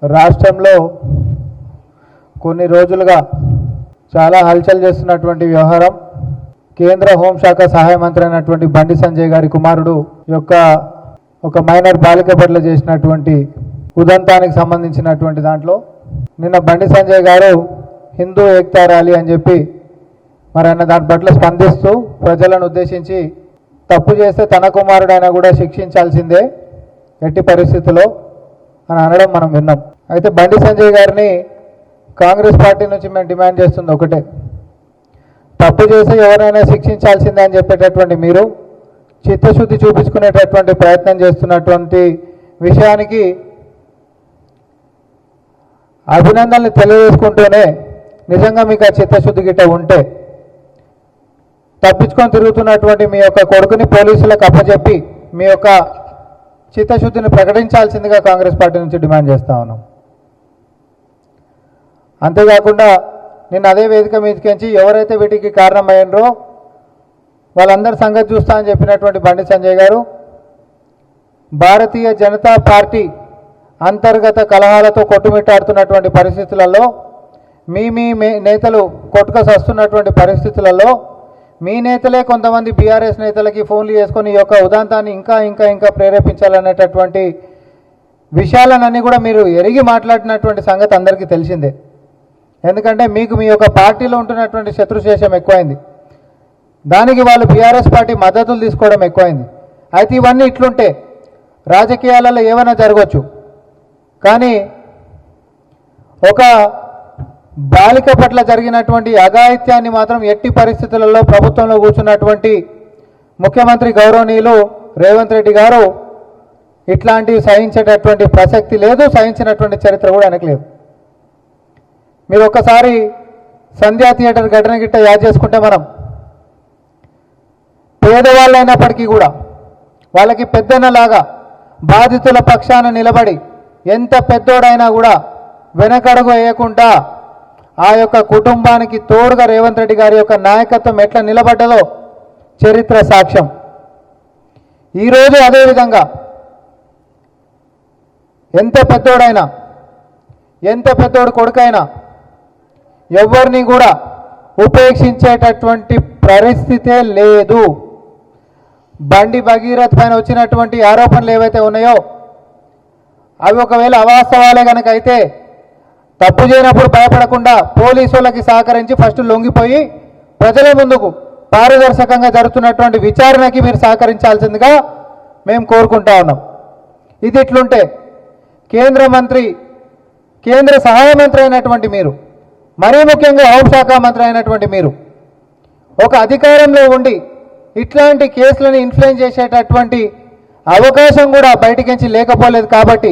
రాష్ట్రంలో కొన్ని రోజులుగా చాలా హల్చల్ చేస్తున్నటువంటి వ్యవహారం కేంద్ర హోంశాఖ సహాయ మంత్రి అయినటువంటి బండి సంజయ్ గారి కుమారుడు యొక్క ఒక మైనర్ బాలిక పట్ల చేసినటువంటి ఉదంతానికి సంబంధించినటువంటి దాంట్లో నిన్న బండి సంజయ్ గారు హిందూ ఏక్తా ర్యాలీ అని చెప్పి మరి ఆయన దాని పట్ల స్పందిస్తూ ప్రజలను ఉద్దేశించి తప్పు చేస్తే తన కుమారుడైనా కూడా శిక్షించాల్సిందే ఎట్టి పరిస్థితుల్లో అని అనడం మనం విన్నాం. అయితే బండి సంజయ్ గారిని కాంగ్రెస్ పార్టీ నుంచి మేము డిమాండ్ చేస్తుంది ఒకటే, తప్పు చేసి ఎవరైనా శిక్షించాల్సిందే అని చెప్పేటటువంటి మీరు చిత్తశుద్ధి చూపించుకునేటటువంటి ప్రయత్నం చేస్తున్నటువంటి విషయానికి అభినందనలు తెలియజేసుకుంటూనే నిజంగా మీకు ఆ చిత్తశుద్ధి గిట్ట ఉంటే తప్పించుకొని తిరుగుతున్నటువంటి మీ యొక్క కొడుకుని పోలీసులకు అప్పచెప్పి మీ యొక్క చిత్తశుద్ధిని ప్రకటించాల్సిందిగా కాంగ్రెస్ పార్టీ నుంచి డిమాండ్ చేస్తా ఉన్నాం. అంతేకాకుండా నిన్న అదే వేదిక మీదకించి ఎవరైతే వీటికి కారణమైనరో వాళ్ళందరి సంగతి చూస్తా అని చెప్పినటువంటి బండి సంజయ్ గారు భారతీయ జనతా పార్టీ అంతర్గత కలహాలతో కొట్టుమిట్టాడుతున్నటువంటి పరిస్థితులలో మీ నేతలు కొట్టుకసస్తున్నటువంటి పరిస్థితులలో మీ నేతలే కొంతమంది బీఆర్ఎస్ నేతలకి ఫోన్లు చేసుకొని ఈ యొక్క ఉదాంతాన్ని ఇంకా ప్రేరేపించాలనేటటువంటి విషయాలన్నీ కూడా మీరు ఎరిగి మాట్లాడినటువంటి సంగతి అందరికీ తెలిసిందే. ఎందుకంటే మీకు మీ యొక్క పార్టీలో ఉంటున్నటువంటి శత్రుశేషం ఎక్కువైంది, దానికి వాళ్ళు బీఆర్ఎస్ పార్టీ మద్దతులు తీసుకోవడం ఎక్కువైంది. అయితే ఇవన్నీ ఇట్లుంటే రాజకీయాలలో ఏమైనా జరగవచ్చు, కానీ ఒక బాలిక పట్ల జరిగినటువంటి అఘాయిత్యాన్ని మాత్రం ఎట్టి పరిస్థితులలో ప్రభుత్వంలో కూర్చున్నటువంటి ముఖ్యమంత్రి గౌరవనీయులు రేవంత్ రెడ్డి గారు ఇట్లాంటివి సహించేటటువంటి ప్రసక్తి లేదు, సహించినటువంటి చరిత్ర కూడా ఆయనకు లేదు. మీరు ఒక్కసారి సంధ్యా థియేటర్ ఘటన గిట్ట యాద్ చేసుకుంటే మనం పేదవాళ్ళు అయినప్పటికీ కూడా వాళ్ళకి పెద్దనలాగా బాధితుల పక్షాన నిలబడి ఎంత పెద్దోడైనా కూడా వెనకడుగు వేయకుండా ఆ యొక్క కుటుంబానికి తోడుగా రేవంత్ రెడ్డి గారి యొక్క నాయకత్వం ఎట్లా నిలబడ్డదో చరిత్ర సాక్ష్యం. ఈరోజు అదేవిధంగా ఎంత పెద్దోడు కొడుకైనా ఎవరిని కూడా ఉపేక్షించేటటువంటి పరిస్థితే లేదు. బండి భగీరథ్ పైన వచ్చినటువంటి ఆరోపణలు ఏవైతే ఉన్నాయో అవి ఒకవేళ అవాస్తవాలే కనుక అయితే తప్పు చేయనప్పుడు భయపడకుండా పోలీసులకి సహకరించి ఫస్ట్ లొంగిపోయి ప్రజల ముందుకు పారదర్శకంగా జరుగుతున్నటువంటి విచారణకి మీరు సహకరించాల్సిందిగా మేము కోరుకుంటా ఉన్నాం. ఇది ఇట్లుంటే కేంద్ర సహాయ మంత్రి అయినటువంటి మీరు, మరీ ముఖ్యంగా హోంశాఖ మంత్రి అయినటువంటి మీరు ఒక అధికారంలో ఉండి ఇట్లాంటి కేసులను ఇన్ఫ్లుయెన్స్ చేసేటటువంటి అవకాశం కూడా బయటికించి లేకపోలేదు. కాబట్టి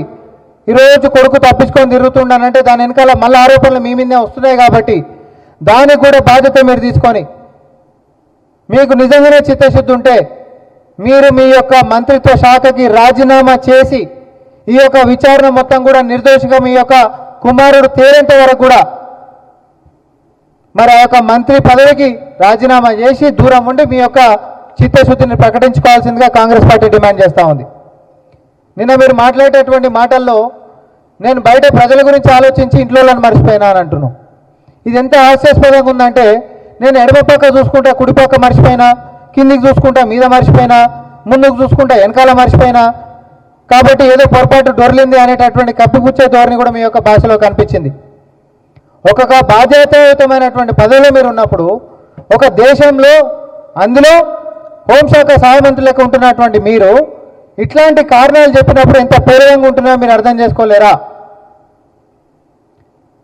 ఈరోజు కొడుకు తప్పించుకొని తిరుగుతుండనంటే దాని వెనకాల మళ్ళీ ఆరోపణలు మీ మీదే వస్తున్నాయి. కాబట్టి దానికి కూడా బాధ్యత మీరు తీసుకొని మీకు నిజంగానే చిత్తశుద్ధి ఉంటే మీరు మీ యొక్క మంత్రిత్వ శాఖకి రాజీనామా చేసి ఈ యొక్క విచారణ మొత్తం కూడా నిర్దోషిగా మీ యొక్క కుమారుడు తేలేంత వరకు కూడా మరి ఆ యొక్క మంత్రి పదవికి రాజీనామా చేసి దూరం ఉండి మీ యొక్క చిత్తశుద్ధిని ప్రకటించుకోవాల్సిందిగా కాంగ్రెస్ పార్టీ డిమాండ్ చేస్తూ ఉంది. నిన్న మీరు మాట్లాడేటటువంటి మాటల్లో నేను బయట ప్రజల గురించి ఆలోచించి ఇంట్లో మర్చిపోయినా అని అంటున్నాను. ఇది ఎంత హాస్యాస్పదంగా ఉందంటే నేను ఎడమ పక్క చూసుకుంటా కుడి పక్క మర్చిపోయినా, కిందికి చూసుకుంటా మీద మర్చిపోయినా, ముందుకు చూసుకుంటా వెనకాల మర్చిపోయినా. కాబట్టి ఏదో పొరపాటు దొరికింది అనేటటువంటి కప్పిపుచ్చే ధోరణి కూడా మీ యొక్క భాషలో కనిపించింది. ఒక బాధ్యతాయుతమైనటువంటి పదవిలో మీరు ఉన్నప్పుడు ఒక దేశంలో అందులో హోంశాఖ సహాయ మంత్రులకు ఉంటున్నటువంటి మీరు ఇట్లాంటి కారణాలు చెప్పినప్పుడు ఎంత పేరుగా ఉంటున్నారో మీరు అర్థం చేసుకోలేరా?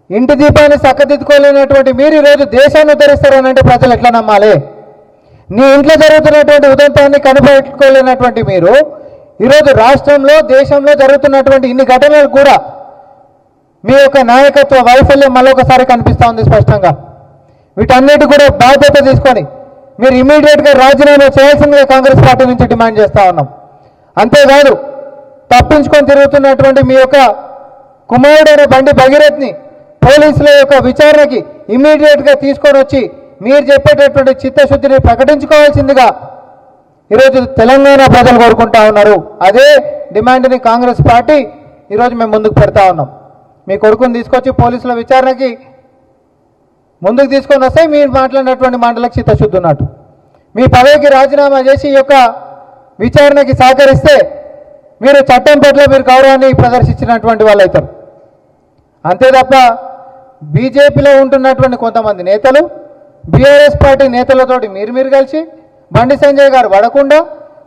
ఇంటి దీపాన్ని చక్కదిద్దుకోలేనటువంటి మీరు ఈరోజు దేశాన్ని ఉద్ధరిస్తారనంటే ప్రజలు ఎట్లా నమ్మాలి? నీ ఇంట్లో జరుగుతున్నటువంటి ఉదంతాన్ని కనిపెట్టుకోలేనటువంటి మీరు ఈరోజు రాష్ట్రంలో దేశంలో జరుగుతున్నటువంటి ఇన్ని ఘటనలు కూడా మీ యొక్క నాయకత్వ వైఫల్యం మళ్ళొకసారి కనిపిస్తూ ఉంది స్పష్టంగా. వీటన్నిటి కూడా బాధ్యత తీసుకొని మీరు ఇమీడియట్గా రాజీనామా చేయాల్సిందిగా కాంగ్రెస్ పార్టీ నుంచి డిమాండ్ చేస్తూ ఉన్నాం. అంతేకాదు తప్పించుకొని తిరుగుతున్నటువంటి మీ యొక్క కుమారుడైన బండి భగీరథ్ని పోలీసుల యొక్క విచారణకి ఇమీడియట్గా తీసుకొని వచ్చి మీరు చెప్పేటటువంటి చిత్తశుద్ధిని ప్రకటించుకోవాల్సిందిగా ఈరోజు తెలంగాణ ప్రజలు కోరుకుంటా ఉన్నారు. అదే డిమాండ్ని కాంగ్రెస్ పార్టీ ఈరోజు మేము ముందుకు పెడతా ఉన్నాం. మీ కొడుకుని తీసుకొచ్చి పోలీసుల విచారణకి ముందుకు తీసుకొని వస్తే మీరు మాట్లాడినటువంటి మాటలకు చిత్తశుద్ధి ఉన్నట్టు. మీ పదవికి రాజీనామా చేసి ఈ యొక్క విచారణకి సహకరిస్తే మీరు చట్టం పట్ల మీరు గౌరవాన్ని ప్రదర్శించినటువంటి వాళ్ళు అవుతారు. అంతే తప్ప బీజేపీలో ఉంటున్నటువంటి కొంతమంది నేతలు బీఆర్ఎస్ పార్టీ నేతలతోటి మీరు కలిసి బండి సంజయ్ గారు పడకుండా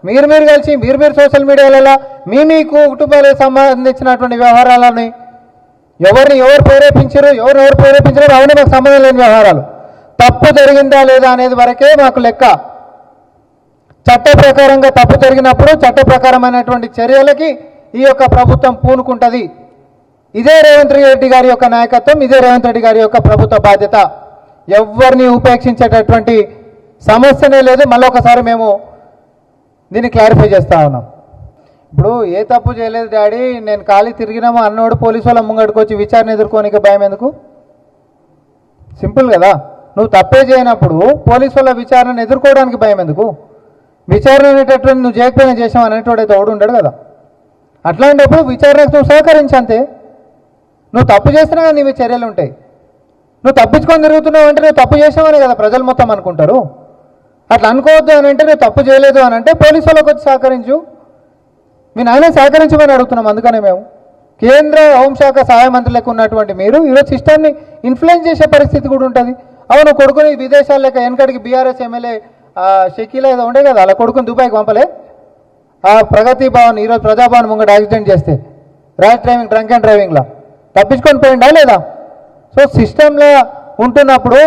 మీరు కలిసి మీరు సోషల్ మీడియాలలో మీ కుటుంబాలకు సంబంధించినటువంటి వ్యవహారాలని ఎవరు ప్రేరేపించారు అవన్నీ మాకు సంబంధం లేని వ్యవహారాలు. తప్పు జరిగిందా లేదా అనేది వరకే మాకు లెక్క. చట్ట ప్రకారంగా తప్పు జరిగినప్పుడు చట్ట ప్రకారమైనటువంటి చర్యలకి ఈ యొక్క ప్రభుత్వం పూనుకుంటుంది. ఇదే రేవంత్ రెడ్డి గారి యొక్క నాయకత్వం, ఇదే రేవంత్ రెడ్డి గారి యొక్క ప్రభుత్వ బాధ్యత. ఎవరిని ఉపేక్షించేటటువంటి సమస్యనే లేదు. మళ్ళొకసారి మేము దీన్ని క్లారిఫై చేస్తా ఉన్నాం. ఇప్పుడు ఏ తప్పు చేయలేదు డాడీ, నేను ఖాళీ తిరిగినామో అన్నోడు పోలీసు వాళ్ళ ముంగడికి వచ్చి విచారణ ఎదుర్కోనికి భయం ఎందుకు? సింపుల్ కదా. నువ్వు తప్పే చేయనప్పుడు పోలీసు వాళ్ళ విచారణను ఎదుర్కోవడానికి భయం ఎందుకు? విచారణ అనేటటువంటి నువ్వు చేయకపోయినా చేసావు అనేటోడైతే ఓడు ఉండడు కదా. అట్లాంటప్పుడు విచారణకు నువ్వు సహకరించంతే. నువ్వు తప్పు చేసినా కానీ నీ చర్యలు ఉంటాయి. నువ్వు తప్పించుకొని తిరుగుతున్నావు అంటే నువ్వు తప్పు చేసావనే కదా ప్రజలు మొత్తం అనుకుంటారు. అట్లా అనుకోవద్దు అని అంటే నువ్వు తప్పు చేయలేదు అని అంటే పోలీసు వాళ్ళకి వచ్చి సహకరించు. మీ నాయన సహకరించమని అడుగుతున్నాం. అందుకనే మేము కేంద్ర హోంశాఖ సహాయ మంత్రులకు ఉన్నటువంటి మీరు ఈరోజు సిస్టాన్ని ఇన్ఫ్లుయెన్స్ చేసే పరిస్థితి కూడా ఉంటుంది. అవును, కొడుకుని విదేశాల లెక్క వెనకడికి బీఆర్ఎస్ ఎమ్మెల్యే షకీలా ఏదో ఉండే కదా, అలా కొడుకుని దుబాయ్కి పంపలే. ఆ ప్రగతి భవన్ ఈరోజు ప్రజాభవన్ ముంగట యాక్సిడెంట్ చేస్తే డ్రంక్ అండ్ డ్రైవింగ్లో తప్పించుకొని పోయిందా లేదా? సో సిస్టంలో ఉంటున్నప్పుడు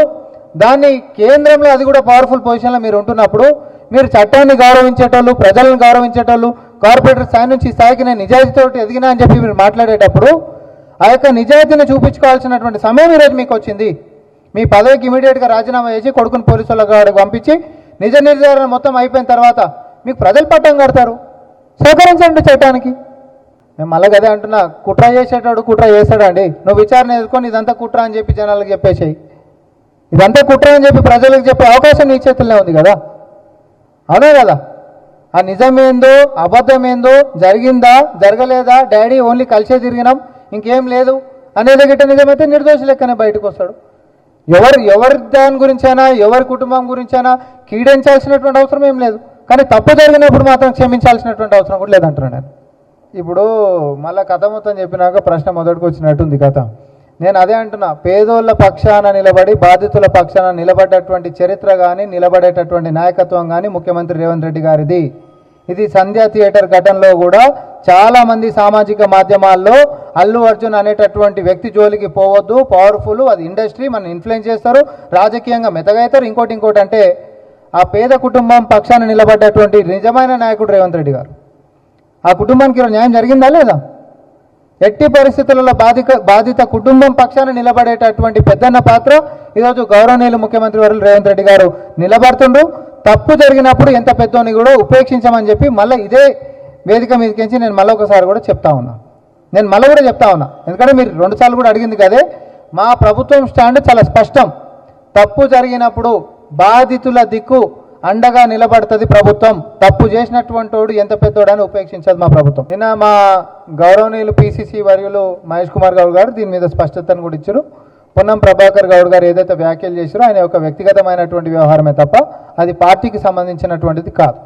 దాన్ని కేంద్రంలో అది కూడా పవర్ఫుల్ పొజిషన్లో మీరు ఉంటున్నప్పుడు మీరు చట్టాన్ని గౌరవించేటోళ్ళు, ప్రజలను గౌరవించేటోళ్ళు, కార్పొరేటర్ స్థాయి నుంచి స్థాయికి నేను నిజాయితీతో ఎదిగినా అని చెప్పి మీరు మాట్లాడేటప్పుడు ఆ యొక్క నిజాయితీని చూపించుకోవాల్సినటువంటి సమయం ఈరోజు మీకు వచ్చింది. మీ పదవికి ఇమీడియట్గా రాజీనామా చేసి కొడుకుని పోలీసు వాళ్ళకి పంపించి నిజ నిర్ధారణ మొత్తం అయిపోయిన తర్వాత మీకు ప్రజలు పట్టం కడతారు. సహకరించండి చట్టానికి. మేము మళ్ళీ అదే అంటున్నా, కుట్ర చేసేటాడు కుట్ర చేస్తాడండి. నువ్వు విచారణ ఎదుర్కొని ఇదంతా కుట్ర అని చెప్పి జనాలకు చెప్పేసేయి. ఇదంతా కుట్ర అని చెప్పి ప్రజలకు చెప్పే అవకాశం నీ చేతుల్లో ఉంది కదా. అవునే కదా. ఆ నిజమేందో అబద్ధమేందో, జరిగిందా జరగలేదా, డాడీ ఓన్లీ కలిసే తిరిగినాం ఇంకేం లేదు అనేది గిట్ట నిజమైతే నిర్దోషి లెక్కనే బయటకు వస్తాడు. ఎవరి దాని గురించైనా ఎవరి కుటుంబం గురించైనా కీడించాల్సినటువంటి అవసరం ఏం లేదు. కానీ తప్పు జరిగినప్పుడు మాత్రం క్షమించాల్సినటువంటి అవసరం కూడా లేదంటున్నాను నేను. ఇప్పుడు మళ్ళీ కథ మొత్తం చెప్పినాక ప్రశ్న మొదటికి వచ్చినట్టుంది కథ. నేను అదే అంటున్నా, పేదోళ్ళ పక్షాన నిలబడి బాధితుల పక్షాన నిలబడ్డటువంటి చరిత్ర కానీ నిలబడేటటువంటి నాయకత్వం కానీ ముఖ్యమంత్రి రేవంత్ రెడ్డి గారిది. ఇది సంధ్యా థియేటర్ ఘటనలో కూడా చాలామంది సామాజిక మాధ్యమాల్లో అల్లు అర్జున్ అనేటటువంటి వ్యక్తి జోలికి పోవద్దు, పవర్ఫుల్, అది ఇండస్ట్రీ, మనం ఇన్ఫ్లుయెన్స్ చేస్తారు, రాజకీయంగా మెతగవుతారు, ఇంకోటి అంటే ఆ పేద కుటుంబం పక్షాన నిలబడ్డటువంటి నిజమైన నాయకుడు రేవంత్ రెడ్డి గారు. ఆ కుటుంబానికి న్యాయం జరిగిందా లేదా? ఎట్టి పరిస్థితులలో బాధిత కుటుంబం పక్షాన నిలబడేటటువంటి పెద్దన్న పాత్ర ఈరోజు గౌరవనీయులు ముఖ్యమంత్రి వర్యులు రేవంత్ రెడ్డి గారు నిలబడుతుండ్రు. తప్పు జరిగినప్పుడు ఎంత పెద్దోని కూడా ఉపేక్షించమని చెప్పి మళ్ళీ ఇదే వేదిక మీదకించి నేను మళ్ళీ ఒకసారి కూడా చెప్తా ఉన్నా. ఎందుకంటే మీరు 2 సార్లు కూడా అడిగింది కదే. మా ప్రభుత్వం స్టాండ్ చాలా స్పష్టం. తప్పు జరిగినప్పుడు బాధితుల దిక్కు అండగా నిలబడుతుంది ప్రభుత్వం. తప్పు చేసినటువంటి వాడు ఎంత పెద్దోడని ఉపేక్షించదు మా ప్రభుత్వం. నిన్న మా గౌరవనీయులు పిసిసి వర్యులు మహేష్ కుమార్ గౌడ్ గారు దీని మీద స్పష్టతను కూడా ఇచ్చారు. పొన్నం ప్రభాకర్ గౌడ్ గారు ఏదైతే వ్యాఖ్యలు చేశారో ఆయన యొక్క వ్యక్తిగతమైనటువంటి వ్యవహారమే తప్ప అది పార్టీకి సంబంధించినటువంటిది కాదు.